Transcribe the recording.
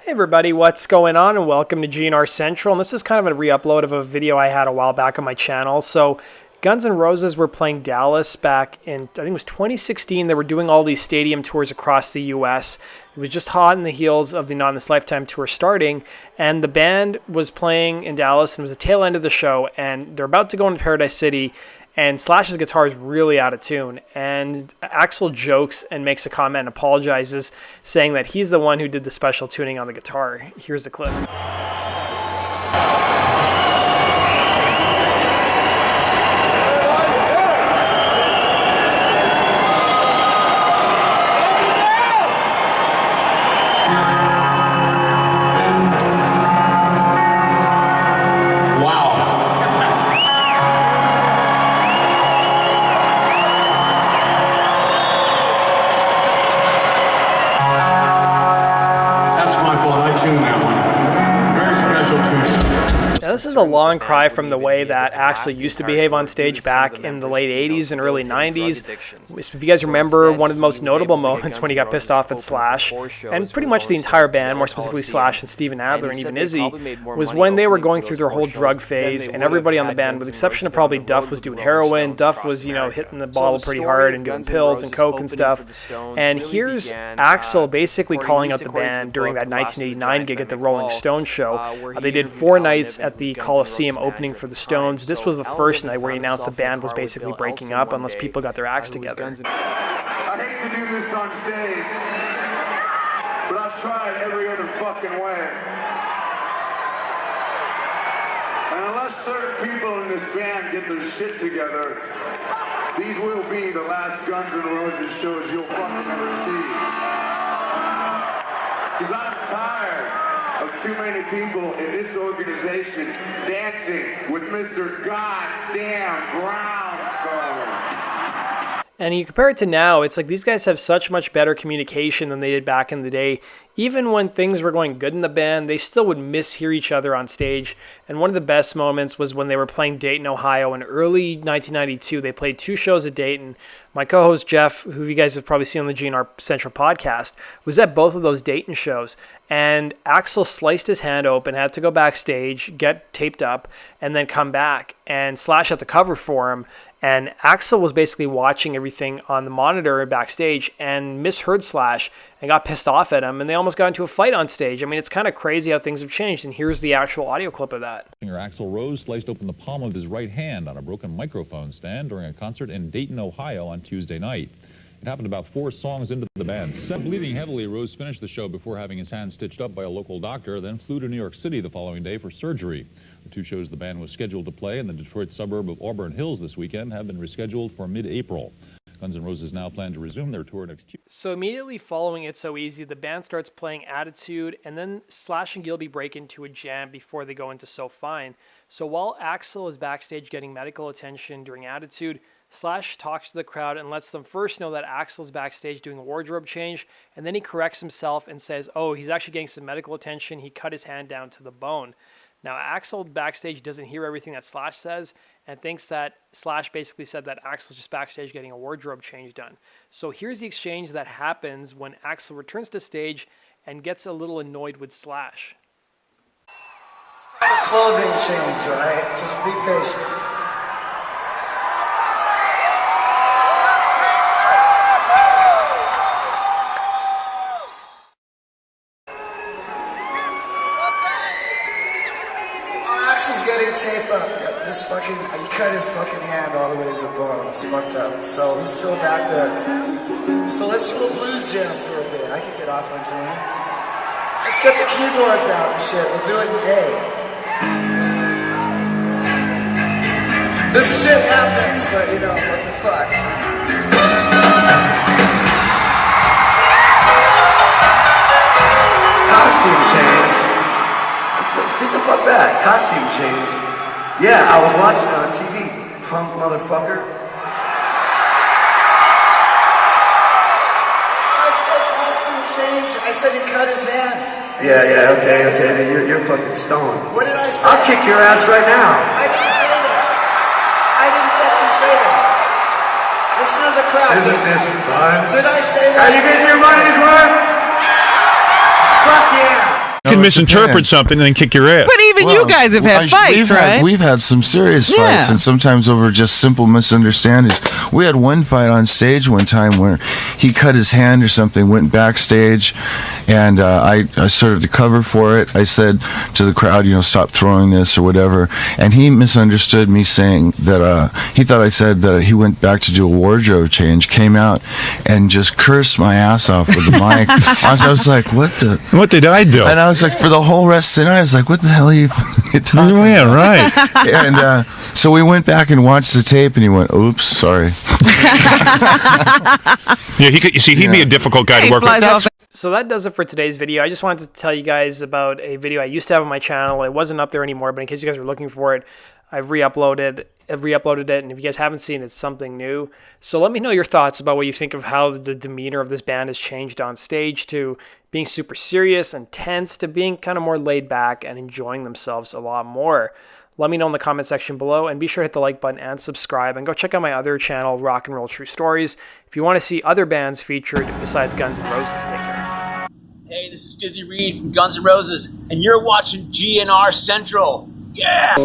Hey everybody, what's going on, and welcome to GNR Central. And this is kind of a re-upload of a video I had a while back on my channel. So Guns N' Roses were playing Dallas back in, I think it was 2016. They were doing all these stadium tours across the US. It was just hot in the heels of the Not in This Lifetime tour starting, and the band was playing in Dallas, and it was the tail end of the show, and they're about to go into Paradise City, and Slash's guitar is really out of tune. And Axl jokes and makes a comment and apologizes, saying that he's the one who did the special tuning on the guitar. Here's the clip. This is a long cry from the way that Axl used to behave on stage back in the late 80s and early 90s. If you guys remember, one of the most notable moments when he got pissed off at Slash, and pretty much the entire band, more specifically Slash and Steven Adler and even Izzy, was when they were going through their whole drug phase, and everybody on the band, with the exception of probably Duff, was doing heroin. Duff was, hitting the bottle pretty hard and doing pills and coke and stuff. And here's Axl basically calling out the band during that 1989 gig at the Rolling Stones show. They did 4 nights at the Coliseum opening for the Stones. This was the first night where he announced the band was basically breaking up unless people got their acts together. I hate to do this on stage, but I've tried every other fucking way. And unless certain people in this band get their shit together, these will be the last Guns N' Roses shows you'll fucking ever see. Because I'm tired of too many people in this organization dancing with Mr. Goddamn Brownstone. And you compare it to now, it's like these guys have such much better communication than they did back in the day. Even when things were going good in the band, they still would mishear each other on stage. And one of the best moments was when they were playing Dayton, Ohio in early 1992. They played 2 shows at Dayton. My co-host Jeff, who you guys have probably seen on the GNR Central podcast, was at both of those Dayton shows. And Axl sliced his hand open, had to go backstage, get taped up, and then come back. And Slash had to cover for him. And Axl was basically watching everything on the monitor backstage and misheard Slash and got pissed off at him, and they almost got into a fight on stage. I mean, it's kind of crazy how things have changed, and here's the actual audio clip of that. Axl Rose sliced open the palm of his right hand on a broken microphone stand during a concert in Dayton, Ohio on Tuesday night. It happened about 4 songs into the band. Bleeding heavily, Rose finished the show before having his hand stitched up by a local doctor, then flew to New York City the following day for surgery. The 2 shows the band was scheduled to play in the Detroit suburb of Auburn Hills this weekend have been rescheduled for mid-April. Guns N' Roses now plan to resume their tour next Tuesday. So immediately following It's So Easy, the band starts playing Attitude, and then Slash and Gilby break into a jam before they go into So Fine. So while Axl is backstage getting medical attention during Attitude, Slash talks to the crowd and lets them first know that Axl's backstage doing a wardrobe change, and then he corrects himself and says, oh, he's actually getting some medical attention. He cut his hand down to the bone. Now, Axl backstage doesn't hear everything that Slash says and thinks that Slash basically said that Axl's just backstage getting a wardrobe change done. So here's the exchange that happens when Axl returns to stage and gets a little annoyed with Slash. It's not a clothing change, right? Just be patient. Axl's getting tape up. He cut his fucking hand all the way to the bone. It's fucked up. So he's still back there. So let's do a blues jam for a bit. I can get off on jam. Let's get the keyboards out and shit. We'll do it in A. This shit happens, but what the fuck? Costume change. Get the fuck back. Costume change. Yeah, I was watching it on TV. Punk motherfucker. I said costume change. I said he cut his hand. Yeah, okay. You're fucking stoned. What did I say? I'll kick your ass right now. I didn't say that. I didn't fucking say that. Listen to the crowd. Isn't this fun? Did I say that? Are you getting your money's worth? Fuck yeah. can misinterpret something and then kick your ass. But even you guys have had fights, right? We've had some serious fights, and sometimes over just simple misunderstandings. We had one fight on stage one time where he cut his hand or something, went backstage, and I started to cover for it. I said to the crowd, stop throwing this or whatever, and he misunderstood me saying that he thought I said that he went back to do a wardrobe change, came out, and just cursed my ass off with the mic. I was like, what did I do? And I was like, for the whole rest of the night, I was like, what the hell are you talking about? Yeah, right. And so we went back and watched the tape, and he went, oops, sorry. Yeah, he'd be a difficult guy to work with. So that does it for today's video. I just wanted to tell you guys about a video I used to have on my channel. It wasn't up there anymore, but in case you guys were looking for it, I've re-uploaded it, and if you guys haven't seen it, it's something new. So let me know your thoughts about what you think of how the demeanor of this band has changed on stage, to being super serious and tense to being kind of more laid back and enjoying themselves a lot more. Let me know in the comment section below, and be sure to hit the like button and subscribe, and go check out my other channel, Rock and Roll True Stories, if you want to see other bands featured besides Guns N' Roses. Take care. Hey, this is Dizzy Reed from Guns N' Roses, and you're watching GNR Central. Yeah!